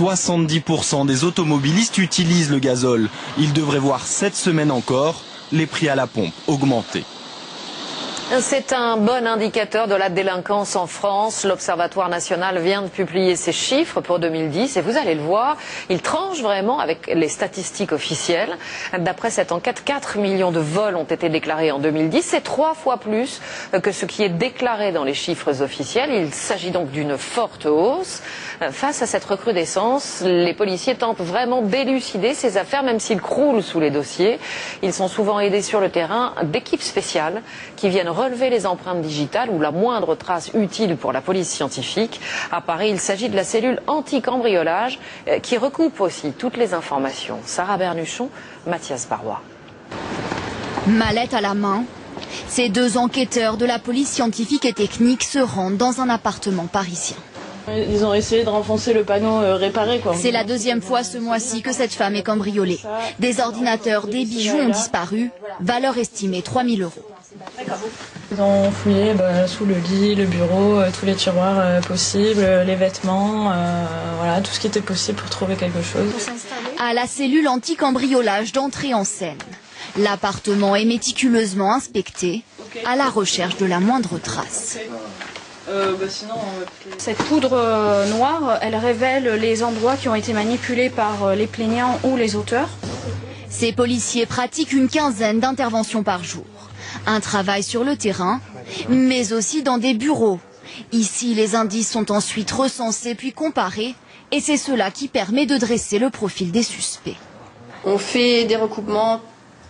70% des automobilistes utilisent le gazole. Ils devraient voir cette semaine encore les prix à la pompe augmenter. C'est un bon indicateur de la délinquance en France. L'Observatoire national vient de publier ses chiffres pour 2010 et vous allez le voir, il tranche vraiment avec les statistiques officielles. D'après cette enquête, 4 millions de vols ont été déclarés en 2010. C'est 3 fois plus que ce qui est déclaré dans les chiffres officiels. Il s'agit donc d'une forte hausse. Face à cette recrudescence, les policiers tentent vraiment d'élucider ces affaires, même s'ils croulent sous les dossiers. Ils sont souvent aidés sur le terrain d'équipes spéciales qui viennent relever les empreintes digitales ou la moindre trace utile pour la police scientifique. À Paris, il s'agit de la cellule anti-cambriolage qui recoupe aussi toutes les informations. Sarah Bernuchon, Mathias Barrois. Mallette à la main, ces deux enquêteurs de la police scientifique et technique se rendent dans un appartement parisien. Ils ont essayé de renfoncer le panneau réparé, quoi. C'est la deuxième fois ce mois-ci que cette femme est cambriolée. Des ordinateurs, des bijoux ont disparu, valeur estimée 3 000 €. Ils ont fouillé sous le lit, le bureau, tous les tiroirs possibles, les vêtements, voilà, tout ce qui était possible pour trouver quelque chose. À la cellule anti-cambriolage d'entrée en scène, l'appartement est méticuleusement inspecté à la recherche de la moindre trace. Cette poudre noire, elle révèle les endroits qui ont été manipulés par les plaignants ou les auteurs. Ces policiers pratiquent une quinzaine d'interventions par jour. Un travail sur le terrain, mais aussi dans des bureaux. Ici, les indices sont ensuite recensés puis comparés, et c'est cela qui permet de dresser le profil des suspects. On fait des recoupements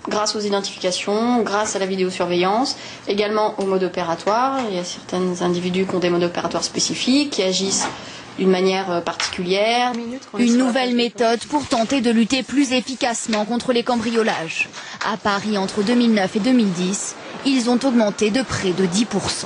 grâce aux identifications, grâce à la vidéosurveillance, également au mode opératoire. Il y a certains individus qui ont des modes opératoires spécifiques, qui agissent d'une manière particulière. Une nouvelle méthode pour tenter de lutter plus efficacement contre les cambriolages. À Paris, entre 2009 et 2010, ils ont augmenté de près de 10%.